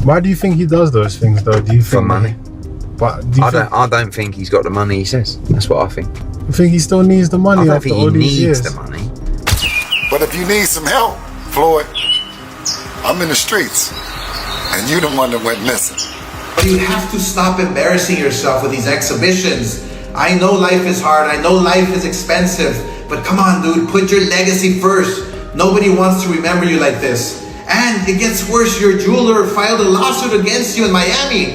Why do you think he does those things, though? Do you think For money. But I don't think he's got the money he says. That's what I think. you think he still needs the money I don't after think all he these needs years? the money. But if you need some help, Floyd, I'm in the streets, and you the one that went missing. But you have to stop embarrassing yourself with these exhibitions. I know life is hard, I know life is expensive, but come on, dude, put your legacy first. Nobody wants to remember you like this. And it gets worse, your jeweler filed a lawsuit against you in Miami.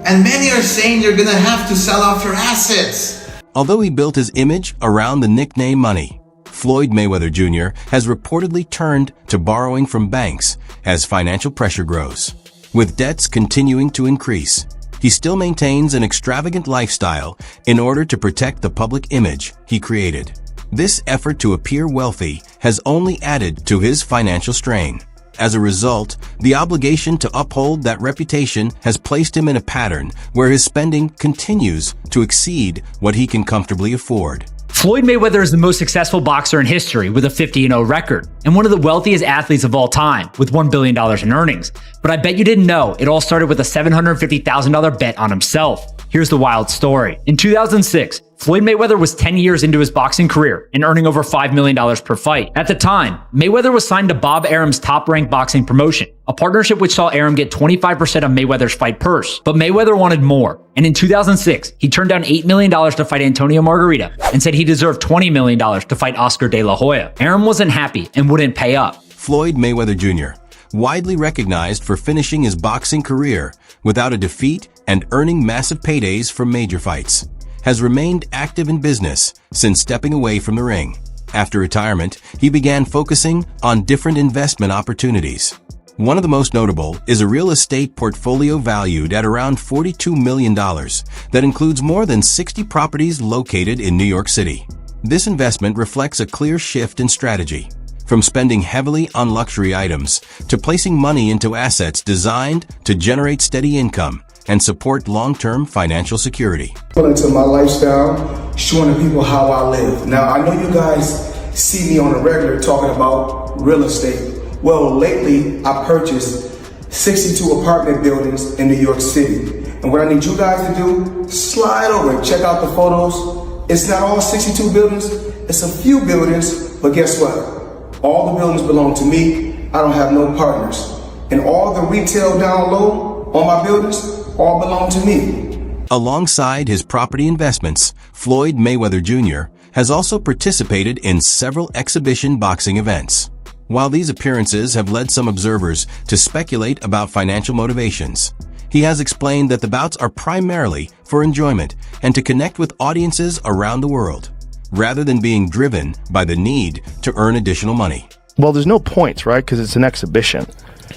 And many are saying you're gonna have to sell off your assets. Although he built his image around the nickname money, Floyd Mayweather Jr. has reportedly turned to borrowing from banks as financial pressure grows. With debts continuing to increase, he still maintains an extravagant lifestyle in order to protect the public image he created. This effort to appear wealthy has only added to his financial strain. As a result, the obligation to uphold that reputation has placed him in a pattern where his spending continues to exceed what he can comfortably afford. Floyd Mayweather is the most successful boxer in history with a 50-0 record, and one of the wealthiest athletes of all time with $1 billion in earnings. But I bet you didn't know it all started with a $750,000 bet on himself. Here's the wild story. In 2006, Floyd Mayweather was 10 years into his boxing career and earning over $5 million per fight. At the time, Mayweather was signed to Bob Arum's top-ranked boxing promotion, a partnership which saw Arum get 25% of Mayweather's fight purse. But Mayweather wanted more, and in 2006, he turned down $8 million to fight Antonio Margarita and said he deserved $20 million to fight Oscar De La Hoya. Arum wasn't happy and wouldn't pay up. Floyd Mayweather Jr., widely recognized for finishing his boxing career without a defeat and earning massive paydays from major fights, has remained active in business since stepping away from the ring. After retirement, he began focusing on different investment opportunities. One of the most notable is a real estate portfolio valued at around $42 million that includes more than 60 properties located in New York City. This investment reflects a clear shift in strategy, from spending heavily on luxury items to placing money into assets designed to generate steady income and support long-term financial security. Into my lifestyle, showing the people how I live. Now, I know you guys see me on the regular talking about real estate. Well, lately, I purchased 62 apartment buildings in New York City. And what I need you guys to do, slide over and check out the photos. It's not all 62 buildings, it's a few buildings, but guess what? All the buildings belong to me. I don't have no partners. And all the retail down low on my buildings all belong to me. Alongside his property investments, Floyd Mayweather Jr. has also participated in several exhibition boxing events. While these appearances have led some observers to speculate about financial motivations, he has explained that the bouts are primarily for enjoyment and to connect with audiences around the world, rather than being driven by the need to earn additional money. Well, there's no points, right? Because it's an exhibition.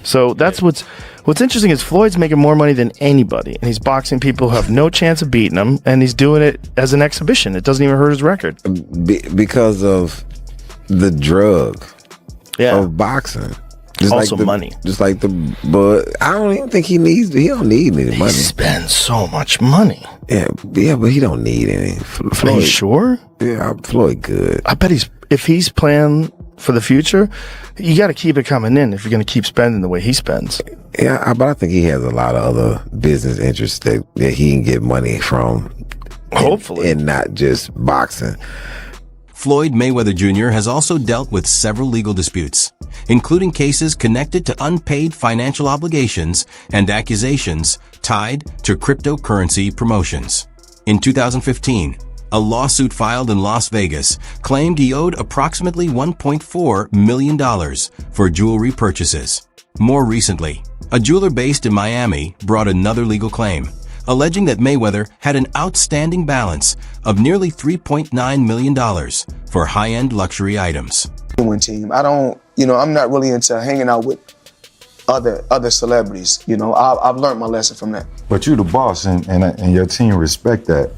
So that's what's interesting is Floyd's making more money than anybody, and he's boxing people who have no chance of beating him, and he's doing it as an exhibition. It doesn't even hurt his record. Because of the drug of boxing. Just also like money. Just like but I don't even think he don't need any money. He spends so much money. Yeah, but he don't need any. Floyd, are you sure? Yeah, Floyd good. I bet if he's playing for the future, you got to keep it coming in if you're going to keep spending the way he spends. Yeah, but I think he has a lot of other business interests that he can get money from. Hopefully. And not just boxing. Floyd Mayweather Jr. has also dealt with several legal disputes, including cases connected to unpaid financial obligations and accusations tied to cryptocurrency promotions. In 2015, a lawsuit filed in Las Vegas claimed he owed approximately $1.4 million for jewelry purchases. More recently, a jeweler based in Miami brought another legal claim, alleging that Mayweather had an outstanding balance of nearly $3.9 million for high-end luxury items. Team. I'm not really into hanging out with other celebrities. I've learned my lesson from that. But you the boss, and your team respect that.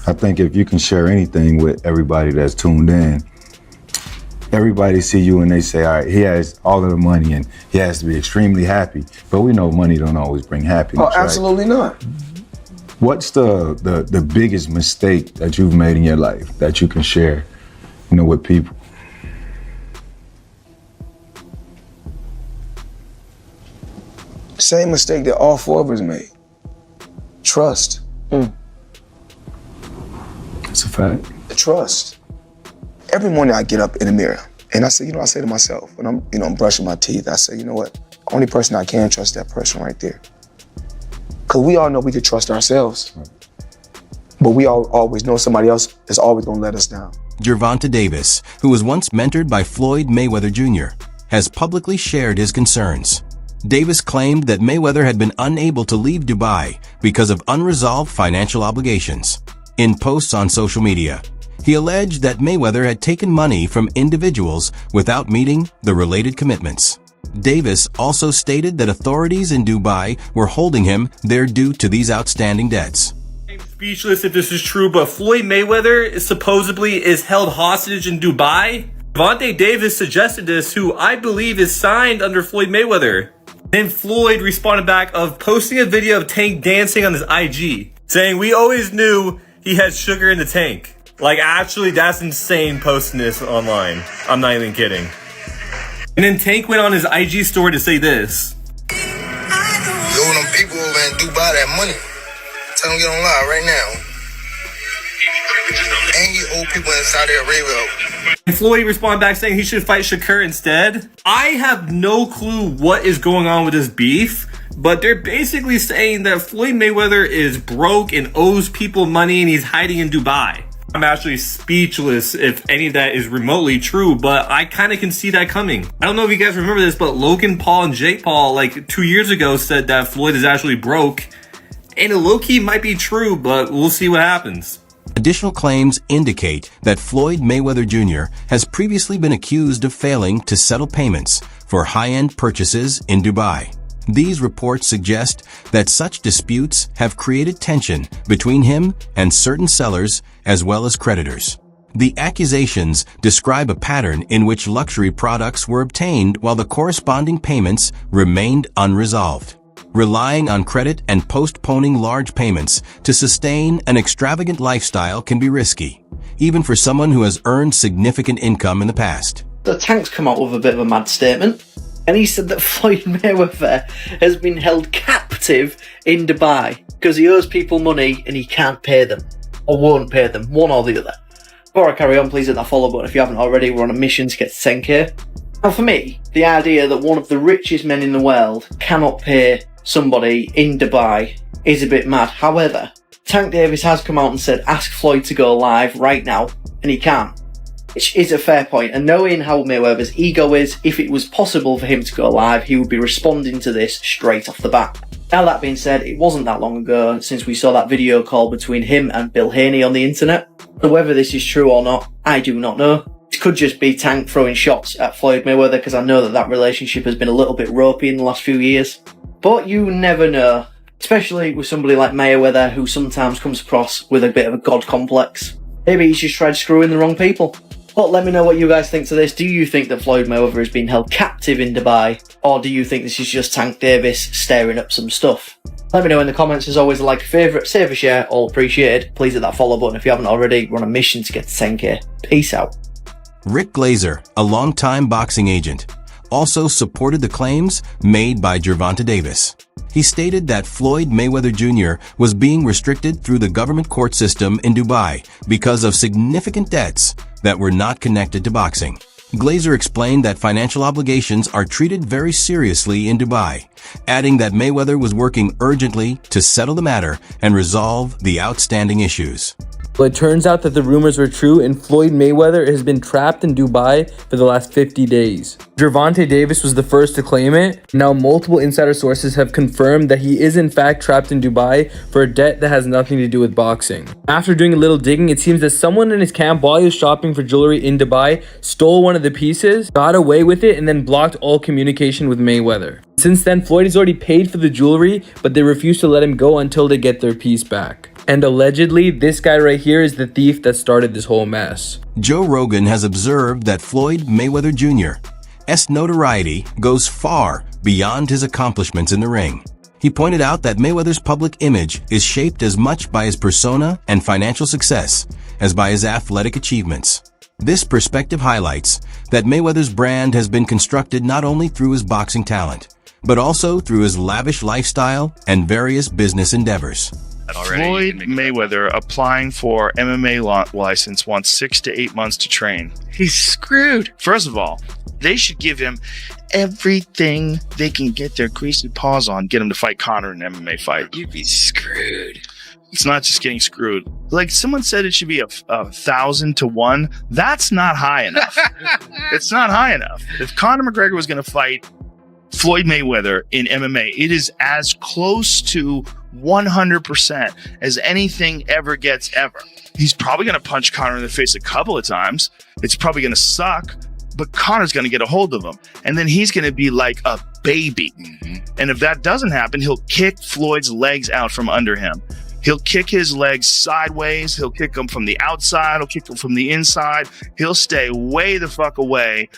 I think if you can share anything with everybody that's tuned in, everybody see you and they say, all right, he has all of the money and he has to be extremely happy. But we know money don't always bring happiness. Oh, absolutely not. What's the biggest mistake that you've made in your life that you can share, with people? Same mistake that all four of us made. Trust. It's a fact. Trust. Every morning I get up in the mirror and I say to myself, when I'm brushing my teeth, I say, you know what? Only person I can trust, that person right there. Cause we all know we can trust ourselves, but we all always know somebody else is always gonna let us down. Gervonta Davis, who was once mentored by Floyd Mayweather Jr., has publicly shared his concerns. Davis claimed that Mayweather had been unable to leave Dubai because of unresolved financial obligations. In posts on social media, he alleged that Mayweather had taken money from individuals without meeting the related commitments. Davis also stated that authorities in Dubai were holding him there due to these outstanding debts. I'm speechless if this is true, but Floyd Mayweather supposedly is held hostage in Dubai. Gervonta Davis suggested this, who I believe is signed under Floyd Mayweather. Then Floyd responded back of posting a video of Tank dancing on his IG, saying, "We always knew he had sugar in the tank." Like, actually, that's insane posting this online. I'm not even kidding. And then Tank went on his IG story to say this. Yo, them people over in Dubai that money. Tell them to get on live right now. And you old people in Saudi Arabia. And Floyd responded back saying he should fight Shakur instead. I have no clue what is going on with this beef, but they're basically saying that Floyd Mayweather is broke and owes people money and he's hiding in Dubai. I'm actually speechless if any of that is remotely true, but I kind of can see that coming. I don't know if you guys remember this, but Logan Paul and Jake Paul, like 2 years ago, said that Floyd is actually broke. And it low-key might be true, but we'll see what happens. Additional claims indicate that Floyd Mayweather Jr. has previously been accused of failing to settle payments for high-end purchases in Dubai. These reports suggest that such disputes have created tension between him and certain sellers as well as creditors. The accusations describe a pattern in which luxury products were obtained while the corresponding payments remained unresolved. Relying on credit and postponing large payments to sustain an extravagant lifestyle can be risky, even for someone who has earned significant income in the past. The Tank's come out with a bit of a mad statement, and he said that Floyd Mayweather has been held captive in Dubai because he owes people money and he can't pay them, or won't pay them, one or the other. Before I carry on, please hit that follow button if you haven't already. We're on a mission to get to 10k. Now for me, the idea that one of the richest men in the world cannot pay somebody in Dubai is a bit mad. However, Tank Davis has come out and said ask Floyd to go live right now, and he can't. Which is a fair point, and knowing how Mayweather's ego is, if it was possible for him to go live, he would be responding to this straight off the bat. Now that being said, it wasn't that long ago since we saw that video call between him and Bill Haney on the internet. So whether this is true or not, I do not know. It could just be Tank throwing shots at Floyd Mayweather, because I know that that relationship has been a little bit ropey in the last few years. But you never know, especially with somebody like Mayweather, who sometimes comes across with a bit of a god complex. Maybe he's just tried screwing the wrong people. But let me know what you guys think to this. Do you think that Floyd Mayweather has been held captive in Dubai? Or do you think this is just Tank Davis stirring up some stuff? Let me know in the comments. As always, a like, a favourite, save a share, all appreciated. Please hit that follow button if you haven't already. We're on a mission to get to 10k. Peace out. Rick Glazer, a longtime boxing agent, also supported the claims made by Gervonta Davis. He stated that Floyd Mayweather Jr. was being restricted through the government court system in Dubai because of significant debts that were not connected to boxing. Glazer explained that financial obligations are treated very seriously in Dubai, adding that Mayweather was working urgently to settle the matter and resolve the outstanding issues. Well, it turns out that the rumors were true, and Floyd Mayweather has been trapped in Dubai for the last 50 days. Gervonta Davis was the first to claim it. Now, multiple insider sources have confirmed that he is in fact trapped in Dubai for a debt that has nothing to do with boxing. After doing a little digging, it seems that someone in his camp, while he was shopping for jewelry in Dubai, stole one of the pieces, got away with it, and then blocked all communication with Mayweather. Since then, Floyd has already paid for the jewelry, but they refuse to let him go until they get their piece back. And allegedly, this guy right here is the thief that started this whole mess. Joe Rogan has observed that Floyd Mayweather Jr.'s notoriety goes far beyond his accomplishments in the ring. He pointed out that Mayweather's public image is shaped as much by his persona and financial success as by his athletic achievements. This perspective highlights that Mayweather's brand has been constructed not only through his boxing talent, but also through his lavish lifestyle and various business endeavors. Floyd Mayweather applying for MMA license wants 6 to 8 months to train. He's screwed. First of all, they should give him everything they can get their greasy paws on, get him to fight Conor in an MMA fight. You'd be screwed. It's not just getting screwed. Like someone said it should be 1,000 to 1. That's not high enough. It's not high enough. If Conor McGregor was going to fight Floyd Mayweather in MMA, it is as close to 100% as anything ever gets ever. He's probably going to punch Conor in the face a couple of times. It's probably going to suck, but Conor's going to get a hold of him. And then he's going to be like a baby. And if that doesn't happen, he'll kick Floyd's legs out from under him. He'll kick his legs sideways. He'll kick them from the outside. He'll kick them from the inside. He'll stay way the fuck away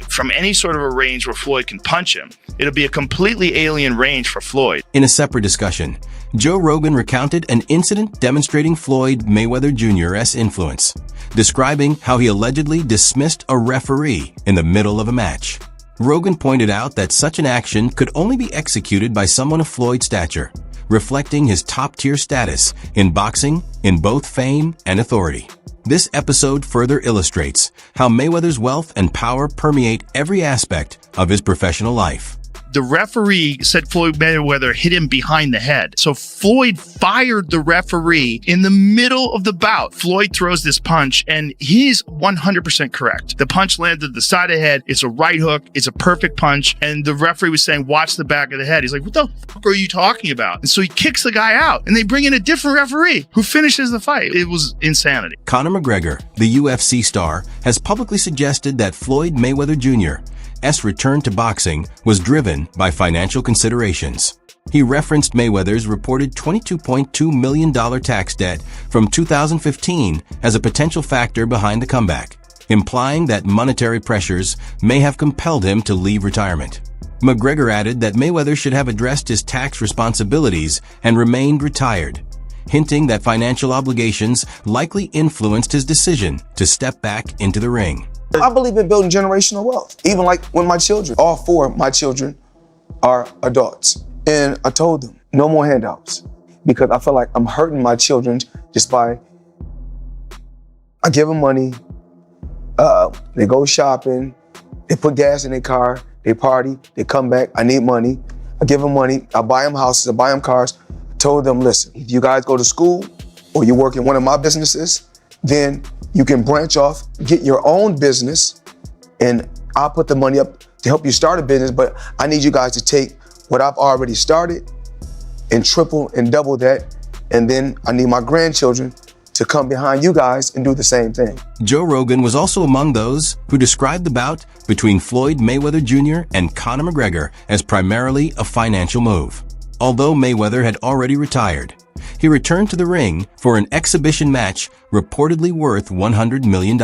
from any sort of a range where Floyd can punch him. It'll be a completely alien range for Floyd. In a separate discussion, Joe Rogan recounted an incident demonstrating Floyd Mayweather Jr.'s influence, describing how he allegedly dismissed a referee in the middle of a match. Rogan pointed out that such an action could only be executed by someone of Floyd's stature, reflecting his top-tier status in boxing in both fame and authority. This episode further illustrates how Mayweather's wealth and power permeate every aspect of his professional life. The referee said Floyd Mayweather hit him behind the head. So Floyd fired the referee in the middle of the bout. Floyd throws this punch and he's 100% correct. The punch landed the side of the head. It's a right hook. It's a perfect punch. And the referee was saying, watch the back of the head. He's like, what the fuck are you talking about? And so he kicks the guy out and they bring in a different referee who finishes the fight. It was insanity. Conor McGregor, the UFC star, has publicly suggested that Floyd Mayweather Jr.'s return to boxing was driven by financial considerations. He referenced Mayweather's reported $22.2 million tax debt from 2015 as a potential factor behind the comeback, implying that monetary pressures may have compelled him to leave retirement. McGregor added that Mayweather should have addressed his tax responsibilities and remained retired, hinting that financial obligations likely influenced his decision to step back into the ring. I believe in building generational wealth. Even like when my children, all 4 of my children are adults. And I told them, no more handouts. Because I feel like I'm hurting my children just by, I give them money, they go shopping, they put gas in their car, they party, they come back, I need money. I give them money, I buy them houses, I buy them cars. I told them, listen, if you guys go to school or you work in one of my businesses, then you can branch off, get your own business, and I'll put the money up to help you start a business, but I need you guys to take what I've already started and triple and double that, and then I need my grandchildren to come behind you guys and do the same thing. Joe Rogan was also among those who described the bout between Floyd Mayweather Jr. and Conor McGregor as primarily a financial move. Although Mayweather had already retired, he returned to the ring for an exhibition match reportedly worth $100 million.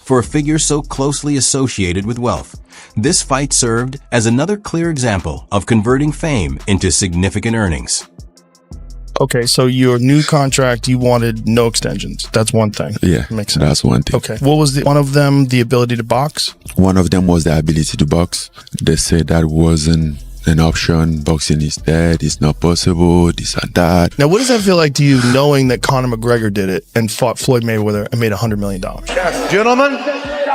For a figure so closely associated with wealth, this fight served as another clear example of converting fame into significant earnings. Okay, so your new contract, you wanted no extensions. That's one thing. Yeah, makes sense. That's one thing. Okay, what was one of them? The ability to box? One of them was the ability to box. They said that wasn't an option. Boxing is dead. It's not possible. This and that. Now, what does that feel like to you, knowing that Conor McGregor did it and fought Floyd Mayweather and made $100 million? Yes, gentlemen,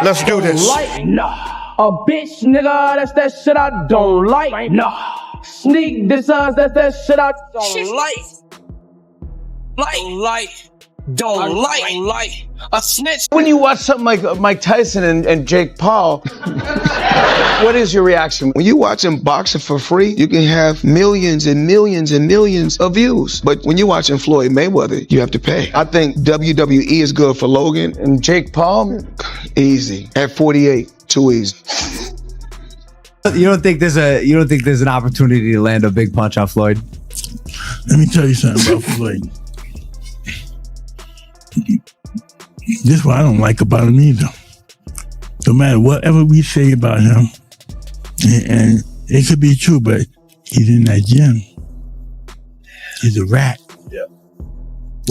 let's do this. A bitch, nigga, that's that shit I don't like. Nah. Sneak this that's that shit I don't like. A snitch. When you watch something like Mike Tyson and Jake Paul, what is your reaction? When you watching boxing for free, you can have millions and millions and millions of views. But when you're watching Floyd Mayweather, you have to pay. I think WWE is good for Logan and Jake Paul. Easy. At 48, too easy. You don't think there's an opportunity to land a big punch on Floyd? Let me tell you something about Floyd. This is what I don't like about him either. No matter whatever we say about him, and it could be true, but he's in that gym. He's a rat. Yeah.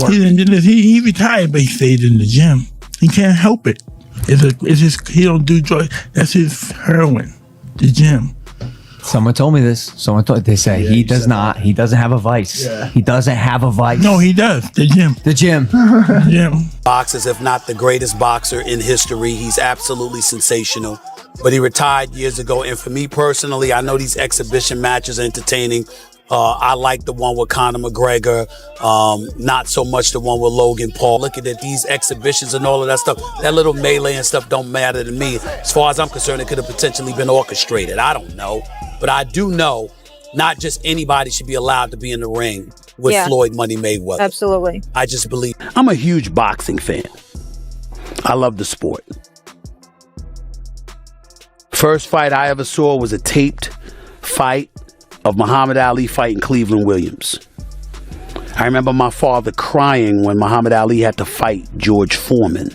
He retired, but he stayed in the gym. He can't help it. It's just he don't do drugs. That's his heroin. The gym. Someone told me this. They say he does not. He doesn't have a vice. Yeah. He doesn't have a vice. No, he does. The gym. The gym. The gym. Boxers, if not the greatest boxer in history. He's absolutely sensational. But he retired years ago. And for me personally, I know these exhibition matches are entertaining. I like the one with Conor McGregor, not so much the one with Logan Paul. Looking at these exhibitions and all of that stuff, that little melee and stuff don't matter to me. As far as I'm concerned, it could have potentially been orchestrated. I don't know. But I do know not just anybody should be allowed to be in the ring with Floyd Money Mayweather. Absolutely. I just believe. I'm a huge boxing fan. I love the sport. First fight I ever saw was a taped fight of Muhammad Ali fighting Cleveland Williams. I remember my father crying when Muhammad Ali had to fight George Foreman.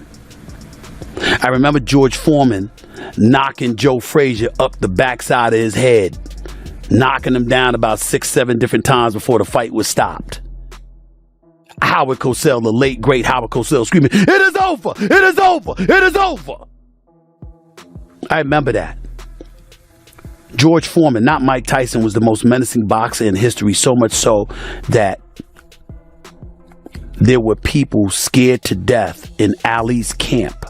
I remember George Foreman knocking Joe Frazier up the backside of his head, knocking him down about 6-7 different times before the fight was stopped. Howard Cosell, the late great Howard Cosell, screaming, "It is over! It is over! It is over!" I remember that. George Foreman, not Mike Tyson, was the most menacing boxer in history, so much so that there were people scared to death in Ali's camp.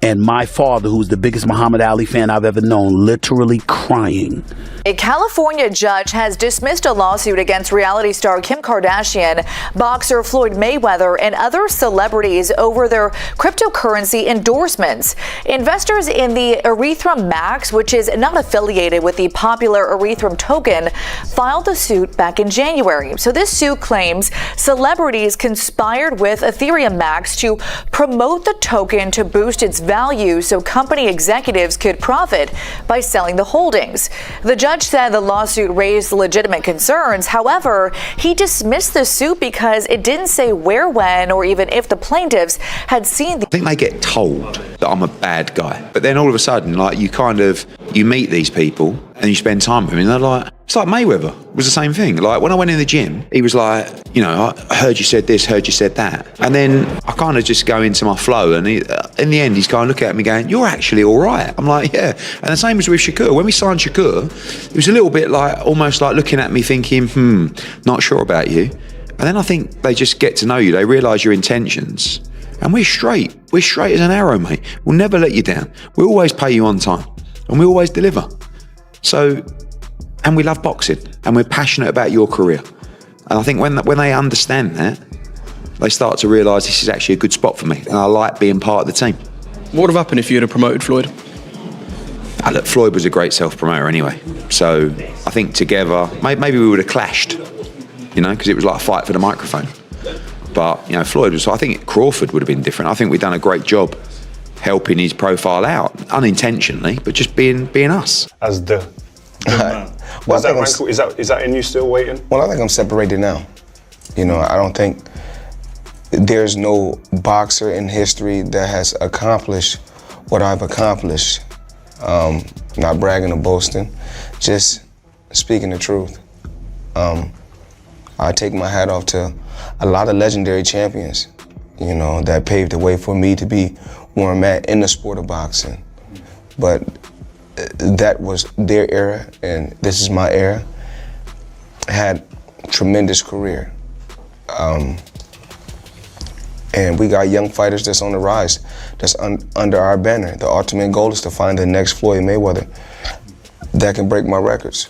And my father, who's the biggest Muhammad Ali fan I've ever known, literally crying. A California judge has dismissed a lawsuit against reality star Kim Kardashian, boxer Floyd Mayweather, and other celebrities over their cryptocurrency endorsements. Investors in the Ethereum Max, which is not affiliated with the popular Ethereum token, filed the suit back in January. So this suit claims celebrities conspired with Ethereum Max to promote the token to boost its value so company executives could profit by selling the holdings. The judge said the lawsuit raised legitimate concerns. However, he dismissed the suit because it didn't say where, when, or even if the plaintiffs had seen the. I think they get told that I'm a bad guy, but then all of a sudden, like you meet these people and you spend time with them, and they're like, it's like Mayweather. It was the same thing. Like when I went in the gym, he was like, I heard you said this, heard you said that, and then I kind of just go into my flow, and in the end, he's kind of looking at me going, "You're actually all right." I'm like, "Yeah." And the same as with Shakur. When we signed Shakur, it was a little bit like almost like looking at me thinking, not sure about you. And then I think they just get to know you. They realise your intentions. And we're straight. We're straight as an arrow, mate. We'll never let you down. We always pay you on time. And we always deliver. So, and we love boxing. And we're passionate about your career. And I think when they understand that, they start to realise this is actually a good spot for me. And I like being part of the team. What would have happened if you had promoted Floyd? Look, Floyd was a great self-promoter anyway. So I think together, maybe we would have clashed, because it was like a fight for the microphone. But, Floyd was, I think Crawford would have been different. I think we've done a great job helping his profile out, unintentionally, but just being us. As the man. Well, is that in you still waiting? Well, I think I'm separated now. I don't think there's no boxer in history that has accomplished what I've accomplished. Not bragging or boasting, just speaking the truth. I take my hat off to a lot of legendary champions, that paved the way for me to be where I'm at in the sport of boxing. But that was their era, and this is my era. I had a tremendous career. And we got young fighters that's on the rise, that's under our banner. The ultimate goal is to find the next Floyd Mayweather that can break my records.